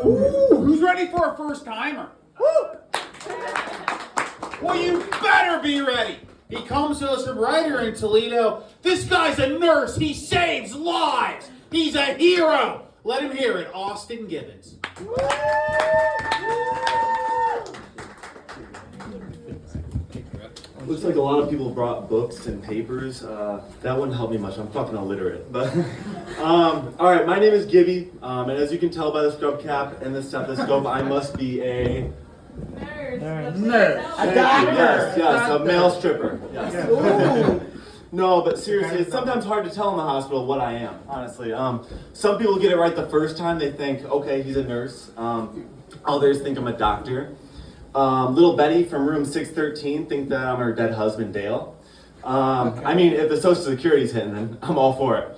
Ooh, who's ready for a first timer? Woo! Well, you better be ready. He comes to us from right here in Toledo. This guy's a nurse. He saves lives. He's a hero. Let him hear it, Austin Gibbons. Looks like a lot of people brought books and papers. That wouldn't help me much. I'm fucking illiterate. But all right, my name is Gibby, and as you can tell by the scrub cap and the stethoscope, I must be a Nurse. a doctor. Yes, a male stripper. Yes. No, but seriously, it's sometimes hard to tell in the hospital what I am. Honestly, some people get it right the first time. They think, okay, he's a nurse. Others think I'm a doctor. Little Betty from room 613 think that I'm her dead husband, Dale. I mean, if the Social Security's hitting, then I'm all for it.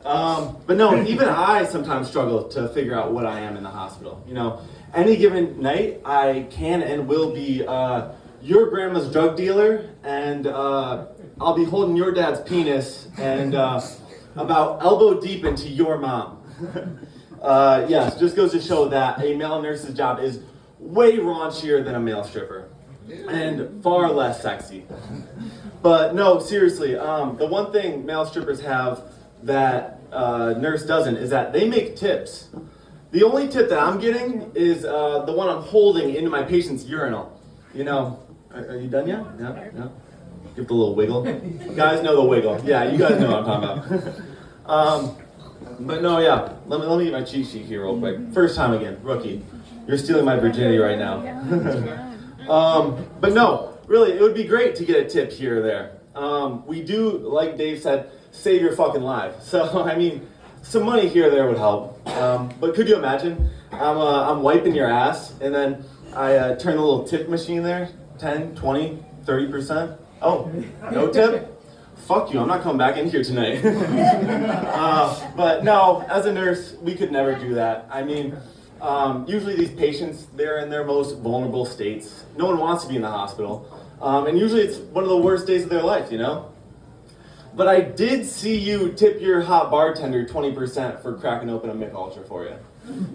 But no, even I sometimes struggle to figure out what I am in the hospital. You know, any given night, I can and will be your grandma's drug dealer, and I'll be holding your dad's penis and about elbow deep into your mom. Yes, just goes to show that a male nurse's job is way raunchier than a male stripper, and far less sexy. But no, seriously, the one thing male strippers have that nurse doesn't is that they make tips. The only tip that I'm getting is the one I'm holding into my patient's urinal. You know, are you done yet? Yeah. Give the little wiggle. You guys know the wiggle. Yeah, you guys know what I'm talking about. But no, yeah. Let me get my cheat sheet here real quick. First time again, rookie. You're stealing my virginity right now. But no, really, it would be great to get a tip here or there. We do, like Dave said, save your fucking life. So, I mean, some money here or there would help. But could you imagine? I'm wiping your ass, and then I turn the little tip machine there, 10, 20, 30%. Oh, no tip? Fuck you, I'm not coming back in here tonight. But no, as a nurse, we could never do that. I mean, usually these patients, they're in their most vulnerable states. No one wants to be in the hospital. And usually it's one of the worst days of their life, you know? But I did see you tip your hot bartender 20% for cracking open a Mick Ultra for you.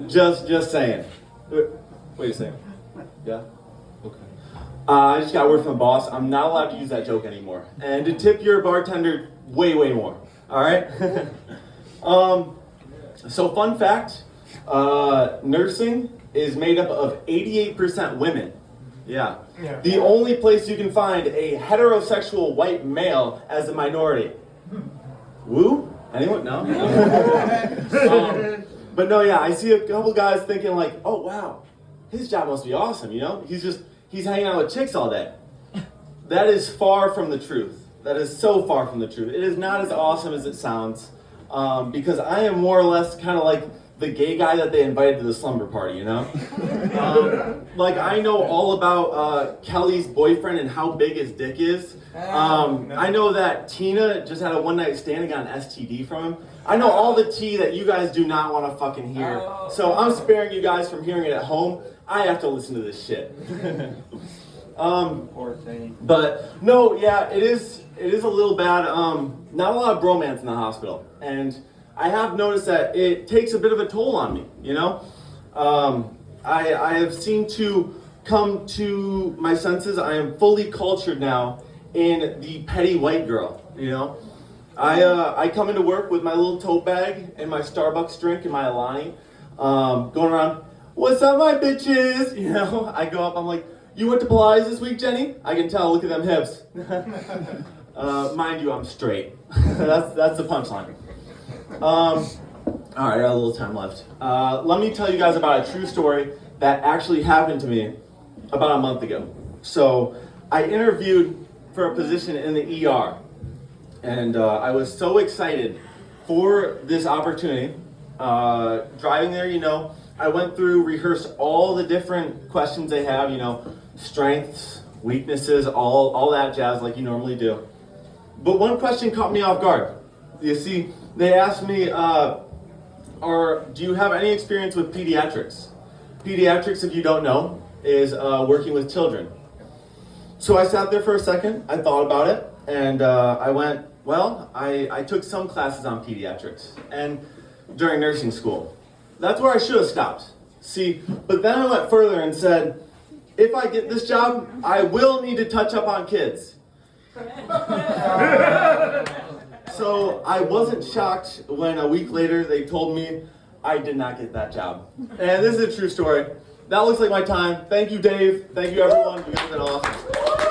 Just saying. Wait a second. Yeah? Okay. I just got word from the boss. I'm not allowed to use that joke anymore. And to tip your bartender way more. All right? So fun fact, nursing is made up of 88% women. Yeah. The only place you can find a heterosexual white male as a minority. Woo? Anyone? No? But no, yeah, I see a couple guys thinking like, oh wow, his job must be awesome, you know? He's hanging out with chicks all day. That is far from the truth. That is so far from the truth. It is not as awesome as it sounds, because I am more or less kind of like the gay guy that they invited to the slumber party, you know? Like, I know all about Kelly's boyfriend and how big his dick is. I know that Tina just had a one-night stand and got an STD from him. I know all the tea that you guys do not want to fucking hear. So I'm sparing you guys from hearing it at home. I have to listen to this shit. Poor thing. But no, yeah, it is a little bad. Not a lot of bromance in the hospital, and I have noticed that it takes a bit of a toll on me. You know, I have seemed to come to my senses. I am fully cultured now in the petty white girl. You know, I come into work with my little tote bag and my Starbucks drink and my Alani, going around. What's up, my bitches? You know, I go up. I'm like, you went to Pilates this week, Jenny? I can tell. Look at them hips. Mind you, I'm straight. that's the punchline. All right, I got a little time left. Let me tell you guys about a true story that actually happened to me about a month ago. So I interviewed for a position in the ER, and I was so excited for this opportunity. Driving there, you know, I went through, rehearsed all the different questions they have, you know, strengths, weaknesses, all that jazz like you normally do. But one question caught me off guard. You see, they asked me, do you have any experience with pediatrics? Pediatrics, if you don't know, is working with children. So I sat there for a second, I thought about it, and I went, well, I took some classes on pediatrics and during nursing school. That's where I should have stopped. See, but then I went further and said, if I get this job, I will need to touch up on kids. So I wasn't shocked when a week later they told me I did not get that job. And this is a true story. That looks like my time. Thank you, Dave. Thank you, everyone. You guys have been awesome.